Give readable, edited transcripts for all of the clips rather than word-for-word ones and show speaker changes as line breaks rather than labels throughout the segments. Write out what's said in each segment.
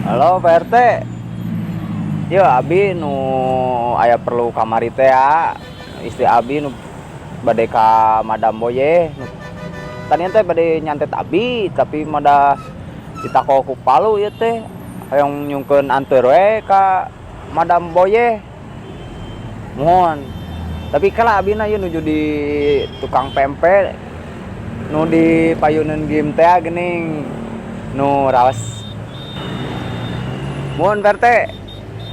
Halo Pak RT. Ya abi nu aya perlu kamari teh ya. Istri abi nu bade ka Madam Boye. Tanian teh bade nyantet abi tapi mada ditako ku Palu ieu teh. Hayang nyungkeun anteur we ka Madam Boye. Mohon. Tapi kala abina ieu nuju di tukang pempek nu di payuneun game teh geuning nu raos. Mohon Pak RT.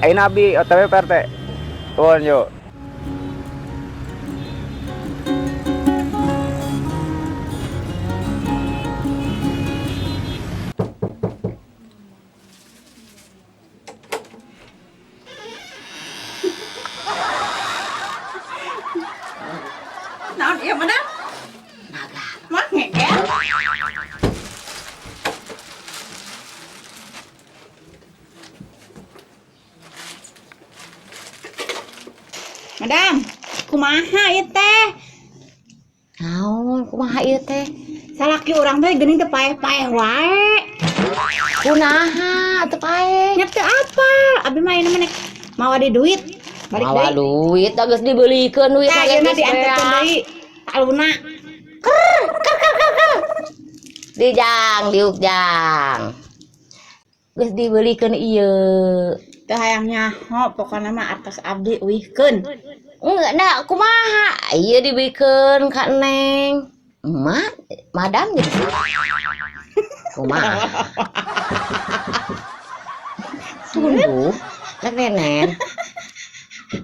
Ayeuna abi OTW Pak RT. Tuhun yuk.
Naon ieu Madam?
Naga.
Mah ngegel. Madam, kumaha ieu teh?
Naon kumaha ieu teh?
Salaki urang teh geuning teh paeh-paeh wae.
Kunaha teu pae?
Nya teu apa? Abi mah ieu mah mawa di duit. Balik
Mawa
deui.
duit da geus dibelikeun duit
Tah ieu diantetkeun deui. Aluna.
Dijang, diuk jang. Geus dibelikeun ieu.
Teu hayang nyaho pokona mah atas abdi uihkeun.
Enggak da kumaha? Ieu dibikeun ka Neng. Emak, Madam jadi kumaha? Tunggu, lek nenen.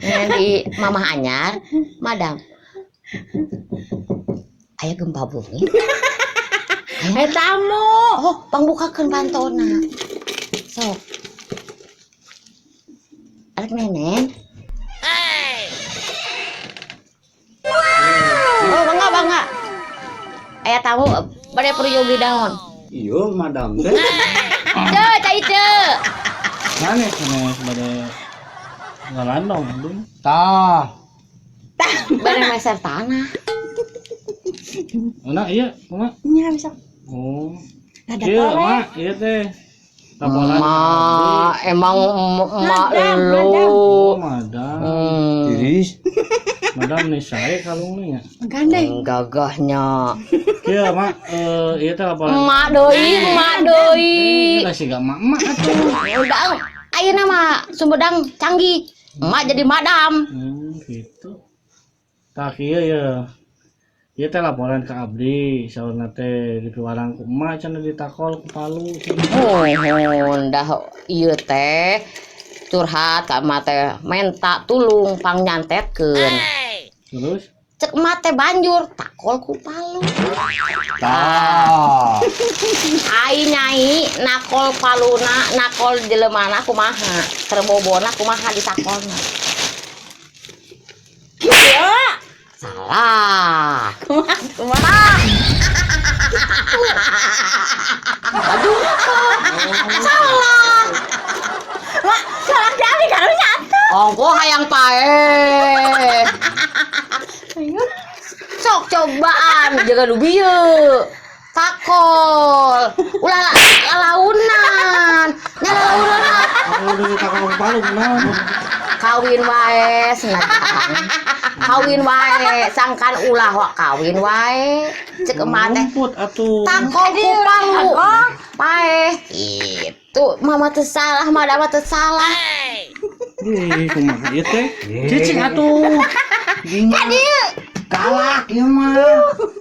Nenen di mamah anyar, Madam. Aya gempa bumi.
Tamu.
Oh, pangbukakeun pantona. Sok. Lek nenen. Oh, bangga. Aya tamu bade peryogi daun.
Iya Madam teh.
Cai ce.
Sanes bade ngalandong dong.
Tah.
Bade meser tanah.
Enak iya, kumaha?
Nya bisa.
Oh.
Ada
Iya,
toleh.
Mak, iya teh. Laporan.
Ma, emang emak
Madam.
Oh,
lu.
madam.
Tiris.
Madam nih saya kalungnya.
Gandeng.
Gagahnya.
Iya, Mak, iya teh laporan.
Emak doi.
Kasih gak mak atuh.
Udah, ayeuna mah Sumedang canggih. Emak jadi madam.
Gitu. Tak iya ya. Iya teh laporan ke abdi, saurna teh di piwarang ku emak cenah ditakol ku Palu.
Mohon dah ieu teh curhat ka emak teh menta tulung pang nyantetkeun.
Terus
Cek emak teh banjur takol ku Palu.
Tah.
Ai nyai nakol paluna, nakol jeleumana kumaha? Terbobona kumaha ditakolna?
Ya.
Salah.
Kumaha?
Aduh. Salah.
Mak, salah jadi kalau nyata.
Ongko hayang pae. Sok cobaan jaga dubieu. Takol. Ulah lalaunan. Nya lalaunan.
kalau udah ditakol ku Palu kunaon?
Kawin wae senajan. Kawin wae sangkan ulah wa kawin wae. Cek emak teh
Rumput atuh.
takol ku Palu. Pae. Itu mama teu salah, madam teu salah.
Ih, kumaha ieu teh? Cicing atuh.
Galak ieu mah.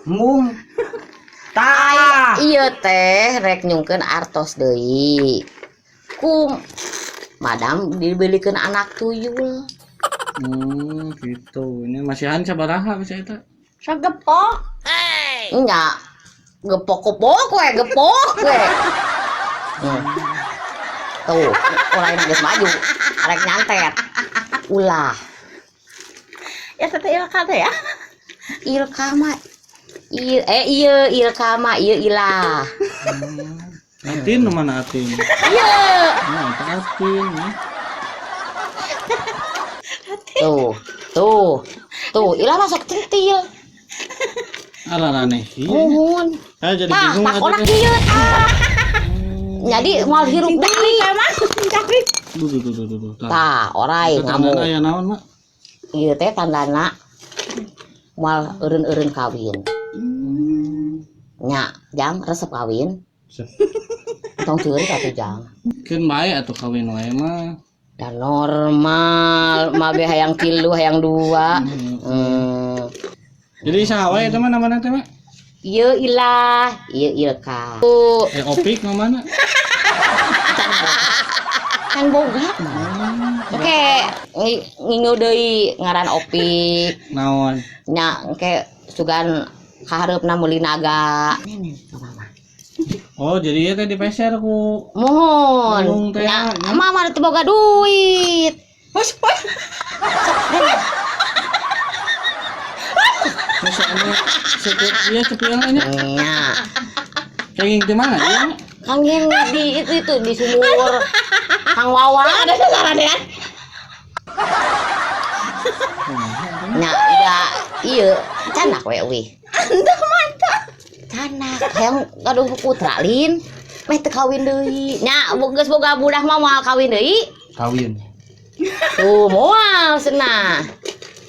Mung. Tah.
Iya teh rek nyungkeun artos deui. Kum madam dibelikeun anak tuyul.
Gitu. Ini masihan sabaraha bisa eta?
Sagepok.
Nya gepok we. Tuh, orang yang geus maju, arek nyantet. Ulah.
Ya teh ilka teh ya.
Ilka mah iya ilka mah iya ilah.
Atin nu mana atin?
Iya.
Nah, eta atin.
Tuh, ilah masuk centil.
Alah aneh.
Muhun.
Jadi
Tah,
bingung
tak
atuh
onak
teh.
ieu tah. Jadi moal hirup deui.
Duh.
Tah, orai
Tandana
ngamuk.
aya naon, Mak?
Ieu teh tandana moal eureun-eureun kawin. Nya, jang resep kawin. Tong ceurik atuh jang.
Keun bae atuh kawin wae mah.
Dan normal, mabe hayang 3, hayang 2.
Jadi saha wae eta mah namana teh, Mak?
Ieu ilah, ieu ilka.
Opik nu mana?
Kan boga mah. Oke, ngingu deui ngaran opik.
Naon?
Nya engke sugan kahareupna meuli naga. Nenen ka mama.
Oh, jadi ieu teh dipeser ku
Mohon.
Ngomong teh,
Nya
nya.
mama teu boga duit.
misalnya sekut ieu cepiang nya.
Nya,
Kenging teh mana ieu?
Kang Yen di itu di sumur Kang Wawan. Ada sasaran ya. Nya, ya ieu canak we euy.
Entah mantap.
Canak hayang gaduh putra lin. Meh teu kawin deui. Nya, geus boga budak mah moal kawin deui.
Kawin.
Tuh, moal cenah.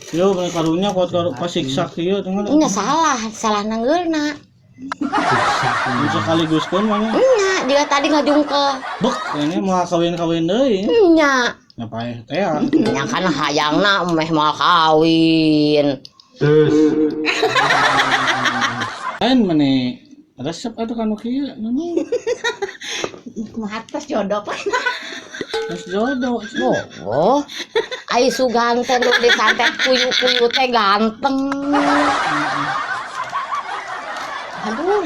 Yo karunya kuat pasiksa kieu teh mah.
Nya salah nanggeulna.
Bisa kaliguskeun mah nya.
Nya, dia tadi ngajungkel.
Bek ini mau kawin deui.
Nya,
Ngapain teh?
nya kan hayangna meh moal kawin.
Lain meneh resep atuh kanu kieu naon?
Kumaha tos jodoh poe.
Geus jodoh.
Oh, ai su ganteng nu disantet kuyu-kuyu teh ganteng. Aduh,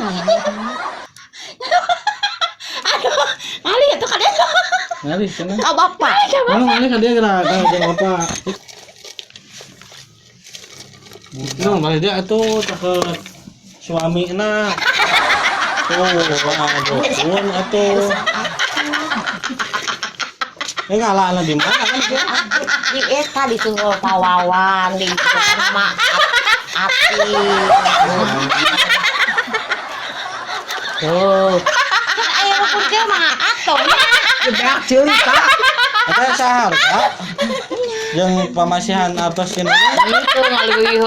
Kali itu kan itu.
Ngali cenah.
ah bapak.
Mana ngali ka dia gerak jeung apa? Nah, balik dia atuh caket suamina. Aduh, nuhun atuh. Ngalah di mana kan dia?
Di eta disuruh pawawan di nama api. Tuh. Kan aya rukun teh mah atuh.
Gedak cerita.
Eta saharga. Jeung pamasihan atos kene.
Itu ngaliwih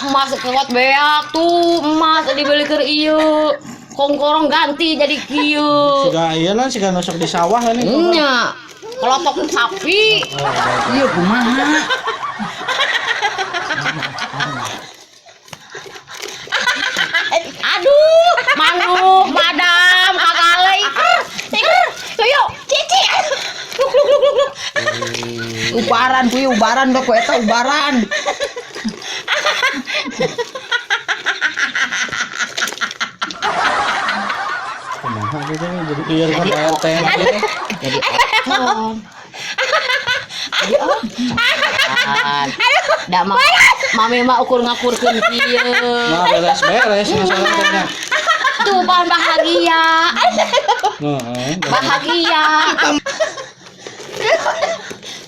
emas kekuat beak tuh emas dibeli ke ieu kongkorong ganti jadi kieu
Siga ieu lah siga nusuk di sawah ini.
nya kelotok sapi
Iya kumaha.
aduh manuk madam kagalei
Tuyo, cici. Luk. Ubaran kuy ubaran dah ku eta ubaran.
Kumaha gitu jadi ieu kan RT
jadi ekor dak mah mami mah ukur ngakurkeun kieu
Nah, beres-beres masalah teh nya.
tuh bahagia
Heeh.
bahagia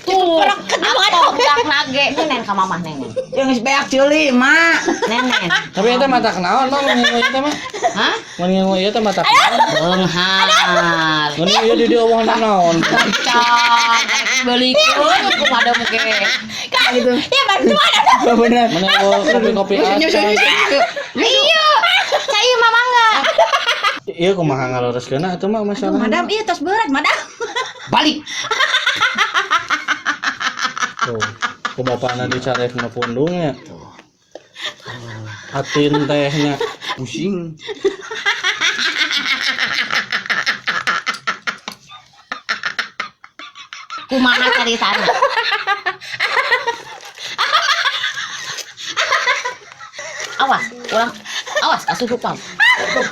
tuh atau dak nage nenen ka mamah nenen
Yang geus beak ceuli, Mak.
nenen
Tapi eta mata kenaon mah mun ieu teh mah.
hah
Mun ieu teh mata kenaon.
beunghar
Mun ieu di dieu omong naon.
cang belikeun ku madem ge
Kan gitu. Ya bantuan ada.
Bener. Mun kopi-kopi acan.
iya cai mah mangga
Ieu kumaha ngaluruskeun atuh mah masalah.
Madam ieu tos berat, Madam.
balik
Tuh, ku bapana dicarefna pundungnya. Atin tehnya pusing.
kumaha cari sana awas urang awas kasusupan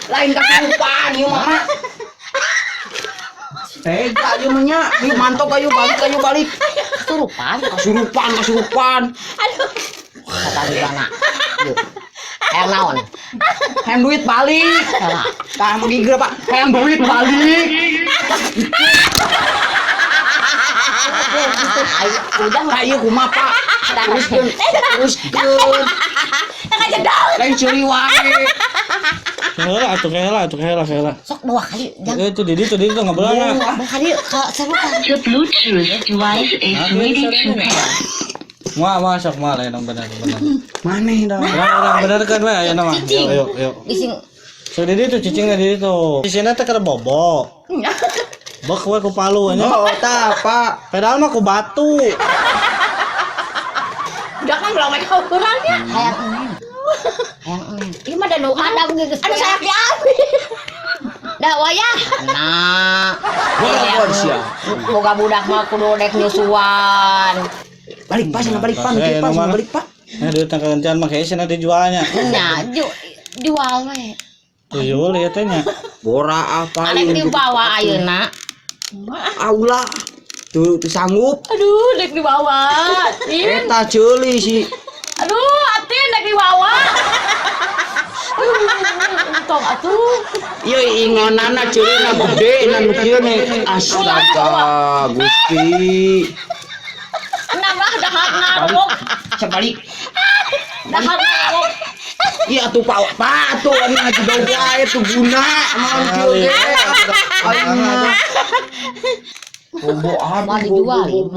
Lain kasurupan ieu mah.
Tega aja menya, yuk mantap ayo balik. Kasurupan.
Kata di mana? Yuk. Hayang naon?
Hayang duit balik. Tah menggigil Pak. Hayang duit balik.
Ayo, udah
Ayo kumaha Pak? Teruskeun. Lain curi wae.
Kela.
sok bawa kali jangan
Itu di itu nggak boleh.
bawa kali ke seru kan.
The Bluetooth device is ready to pair.
Sok lain yang benar.
Maneh dah.
Orang benar kan we aya nama. Yuk.
Bising
So di itu cicingnya di itu. Cicingnya teh kada bobo. Bok we ku palu nya.
Oh, tah Pak.
Pedal mah ku batu.
Udah kan belum mereka ukurannya.
hayang eneng. Hayang eneng.
Ini mah ada
Ada geus.
Aduh saya diambil.
Da wayah. Nah.
Boga sia.
Boga budak mah kudu dek nyusuan.
Balik Pak, sana balik Pak.
Pas,
Mikir Pak,
nomor.
sana balik Pak.
Duit yang kegentian mah kayaknya nanti jualnya.
Nya jual we.
Tuyul ya teh nya.
Bora apa
Arek dibawa ayeuna.
Aula. Tuh sanggup.
Aduh, dek di bawah.
Eta ceuli si.
Aduh, atin dek di bawah. Tong atuh.
Ieu ingonana ceulina gede na nu kieu nih. Astaga, Gusti.
Nambah dahat narok.
Sebalik.
Dahat narok.
Iya tuh Pak tuh anu ngaji doa wae tuh guna naon kieu ge. Aing mah. Bobo
Mau dijual ieu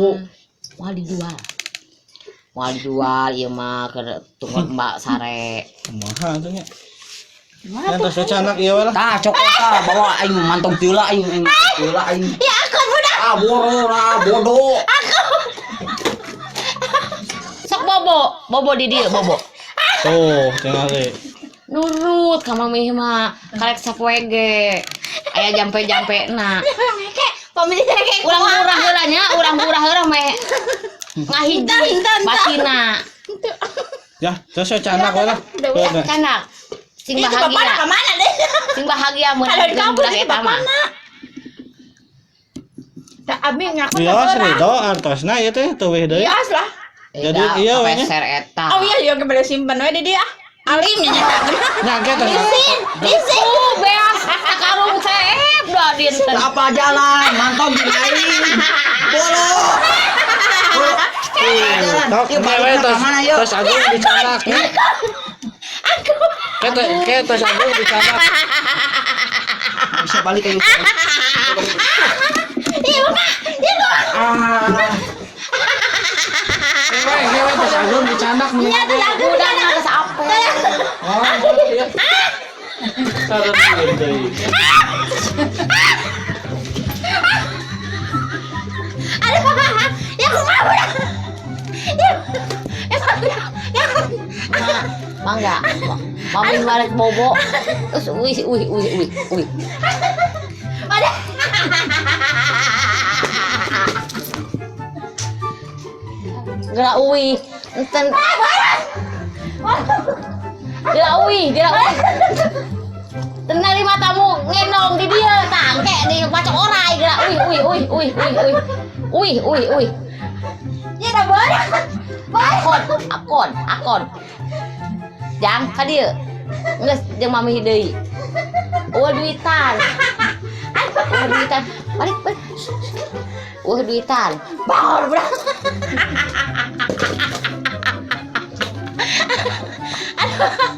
mah. Mau dijual ieu mah ke tukang Mbak Sare.
Kumaha atuh nya. Yang tos canak ieu we lah.
Tah cokot tah bawa aing mantong tiula aing tiula aing.
Ya aku budak.
Bodoh.
Sok bobo di dieu bobo.
Tuh, tinggali.
Nurut ka mami mah karek sapoe ge. Aya jampe-jampena.
Pamili kayak
Urang murah heula nya, urang murah heula meh ngahiji batina.
Ya, tos canak we lah.
Ya canak. Sing
Ini bapak
bahagia.
ke mana deh?
Sing bahagia mun
Kalau di kampus
budak
ini
eta mah.
bapakna. Tak abi ngaku
Bios Ridho artosna ieu teh teu weh deui.
Bias lah.
Jadi iya we nya.
peser eta.
Oh iya juga boleh simpen we di dia. Alim nya nyata.
Nyangke teh.
Disin.
Beas sakarung seep dah dinten.
Apa jalan mantong di aing. Bolo.
Tok
Ieu
we
balik
tos
mana yuk?
tos agung dicanak nya. Ke tos agung dicanak.
Bisa balik ke
Hewe tos agung dicanak nya.
Udah geus ape.
Oh, iya. Sareng deui.
Ya kumaha budak.
Mangga. Mami balik bobo. Terus uih. Gerak uih. Enten. Gerak uih. Tenari matamu ngendong di dia tangke di pacok orai gerak uih.
Ya dah boleh.
Akon. Jang ka dieu. Geus jeung mami deui. Duitan. Balik. Duitan.
Bawal budak. Aduh.